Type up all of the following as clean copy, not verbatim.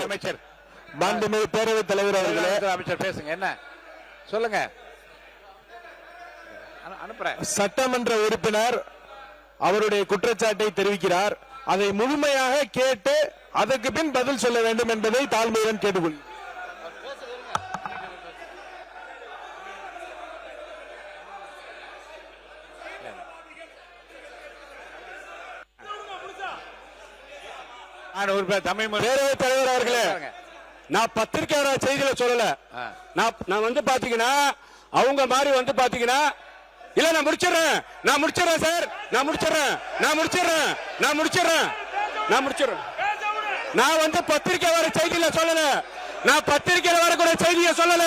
அமைச்சர் மாண்புமிகு பேரவைத் தலைவர் அவர்களே, அமைச்சர் பேசுங்க. என்ன சொல்லுங்க, அனுப்புறேன். சட்டமன்ற உறுப்பினர் அவருடைய குற்றச்சாட்டை தெரிவிக்கிறார். அதை முழுமையாக கேட்டு அதற்கு பின் பதில் சொல்ல வேண்டும் என்பதை தாழ்மையுடன் கேட்டுக்கொள்கிறேன். பேரவைத் தலைவர் அவர்களே, நான் பத்திரிகையாளர் செய்தியில சொல்லல. நான் வந்து பாத்தீங்கன்னா அவங்க மாதிரி வந்து பாத்தீங்கன்னா இல்ல, நான் முடிச்சிடறேன் சார், நான் முடிச்சிடறேன். நான் வந்து பத்திரிகையாளர் வர செய்தியில சொல்லல, நான் பத்திரிகையில வரக்கூடிய செய்தியை சொல்லல,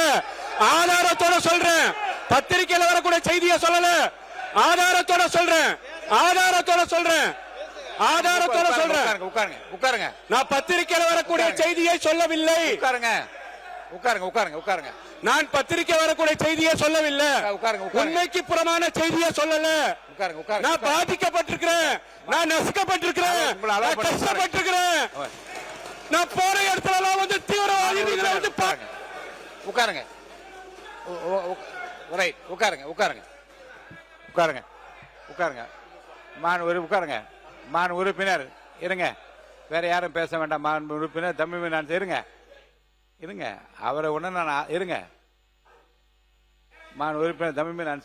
ஆதாரத்தோட சொல்றேன். பத்திரிகையில வரக்கூடிய செய்தியை சொல்லல, ஆதாரத்தோட சொல்றேன். உட்காருங்க. நான் பத்திரிகையில வரக்கூடிய செய்தியை சொல்லவில்லை. உட்காருங்க. நான் பத்திரிகை வரக்கூடிய செய்தியை சொல்லவில்லை. உண்மைக்கு புறமான செய்தியை சொல்லல. நான் பாதிக்கப்பட்டிருக்கிறேன், நான் நசுக்கப்பட்டிருக்கிறேன், நான் கஷ்டப்பட்டிருக்கிறேன். நான் போற இடத்துல வந்து தீவிரவாதிகளை வந்து உட்காருங்க. மான் உறுப்பினர் இருங்க, வேற யாரும் பேச வேண்டாம். மான் உறுப்பினர் தமிழ் நான் இருங்க, அவரை ஒண்ணு நான் இருங்க. மான் உறுப்பினர் தமிழ் நான்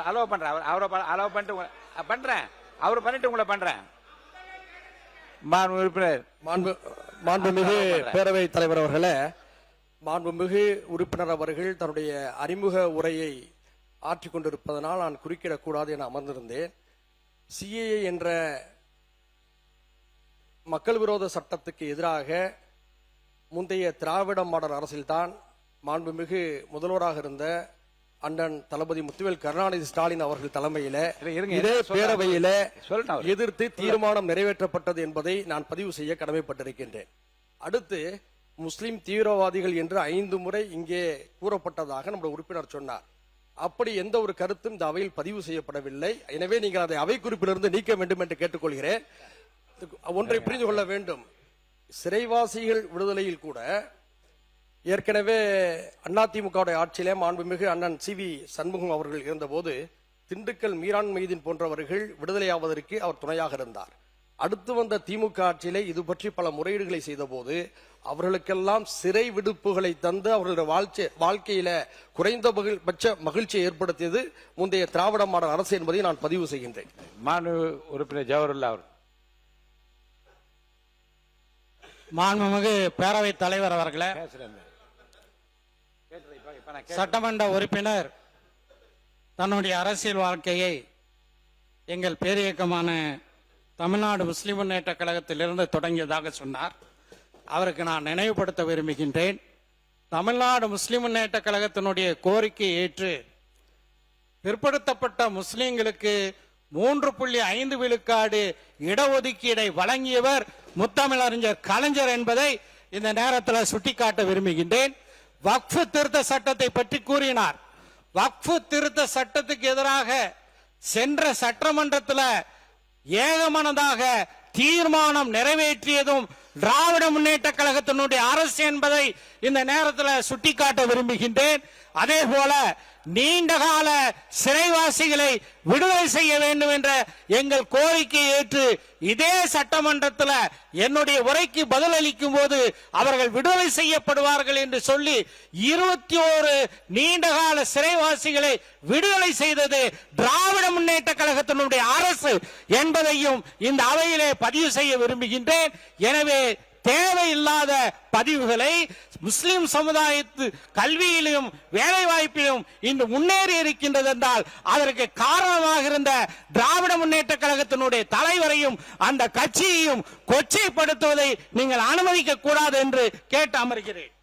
அலோவ் பண்றேன். அவரை அலோவ் பண்ணிட்டு பண்றேன். அவர் பண்ணிட்டு உங்களை பண்றேன். மான் உறுப்பினர், மாண்புமிகு பேரவைத் தலைவர் அவர்களே, மாண்புமிகு உறுப்பினர் அவர்கள் தன்னுடைய அறிமுக உரையை ஆற்றிக் கொண்டிருப்பதனால் நான் குறுக்கிடக்கூடாது என அமர்ந்திருந்தேன். சிஏஏ என்ற மக்கள் விரோத சட்டத்துக்கு எதிராக முந்தைய திராவிட மாடல் அரசில்தான் மாண்புமிகு முதல்வராக இருந்த அண்ணன் தளபதி முத்துவேல் கருணாநிதி ஸ்டாலின் அவர்கள் தலைமையில இதே பேரவையில எதிர்த்து தீர்மானம் நிறைவேற்றப்பட்டது என்பதை நான் பதிவு செய்ய கடமைப்பட்டிருக்கின்றேன். அடுத்து முஸ்லிம் தீவிரவாதிகள் என்று 5 முறை இங்கே கூறப்பட்டதாக நம்முடைய உறுப்பினர் சொன்னார். அப்படி எந்த ஒரு கருத்தும் இந்த அவையில் பதிவு செய்யப்படவில்லை. எனவே நீங்கள் அதை அவை குறிப்பிலிருந்து நீக்க வேண்டும் என்று கேட்டுக்கொள்கிறேன். ஒன்றை புரிந்து கொள்ள வேண்டும், சிறைவாசிகள் விடுதலையில் கூட ஏற்கனவே அதிமுக ஆட்சியிலே மாண்புமிகு அண்ணன் CV சண்முகம் அவர்கள் இருந்தபோது திண்டுக்கல் மீரான் மைதீன் போன்றவர்கள் விடுதலையாவதற்கு அவர் துணையாக இருந்தார். அடுத்து வந்த திமுக ஆட்சியிலே இது பற்றி பல முறையீடுகளை செய்த போது அவர்களுக்கெல்லாம் சிறை விடுப்புகளை தந்து அவர்களுடைய வாழ்க்கையில குறைந்தபட்ச மகிழ்ச்சியை ஏற்படுத்தியது முந்தைய திராவிட மாடல் அரசு என்பதை நான் பதிவு செய்கின்றேன். மாண்பு உறுப்பினர் ஜவஹர்லால் அவர். மாண்புமிகு பேரவைத் தலைவர் அவர்களே, சட்டமன்ற உறுப்பினர் தன்னுடைய அரசியல் வாழ்க்கையை எங்கள் பேரியக்கமான தமிழ்நாடு முஸ்லிம் முன்னேற்ற கழகத்திலிருந்து தொடங்கியதாக சொன்னார். அவருக்கு நான் நினைவுபடுத்த விரும்புகின்றேன். தமிழ்நாடு முஸ்லிம் முன்னேற்ற கழகத்தினுடைய கோரிக்கையை ஏற்று பிற்படுத்தப்பட்ட முஸ்லிம்களுக்கு 3.5 விழுக்காடு இடஒதுக்கீடை வழங்கியவர் முத்தமிழறிஞர் கலைஞர் என்பதை இந்த நேரத்தில் சுட்டிக்காட்ட விரும்புகின்றேன். வக்ஃபு திருத்த சட்டத்தை பற்றி கூறினார். வக்ஃபு திருத்த சட்டத்துக்கு எதிராக சென்ற சட்டமன்றத்தில் ஏகமனதாக தீர்மானம் நிறைவேற்றியதும் திராவிட முன்னேற்ற கழகத்தினுடைய அரசு என்பதை இந்த நேரத்தில் சுட்டிக்காட்ட விரும்புகின்றேன். அதே போல நீண்டகால சிறைவாசிகளை விடுதலை செய்ய வேண்டும் என்ற எங்கள் கோரிக்கையை ஏற்று இதே சட்டமன்றத்தில் என்னுடைய உரைக்கு பதிலளிக்கும் போது அவர்கள் விடுதலை செய்யப்படுவார்கள் என்று சொல்லி 21 நீண்டகால சிறைவாசிகளை விடுதலை செய்தது திராவிட முன்னேற்ற கழகத்தினுடைய அரசு என்பதையும் இந்த அவையிலே பதிவு செய்ய விரும்புகின்றேன். எனவே தேவையில்லாத பதிவுகளை முஸ்லிம் சமுதாயத்து கல்வியிலும் வேலை வாய்ப்பிலும் இன்று முன்னேறி இருக்கின்றது என்றால் அதற்கு காரணமாக இருந்த திராவிட முன்னேற்ற கழகத்தினுடைய தலைவரையும் அந்த கட்சியையும் கொச்சைப்படுத்துவதை நீங்கள் அனுமதிக்க கூடாது என்று கேட்டு அமர்கிறேன்.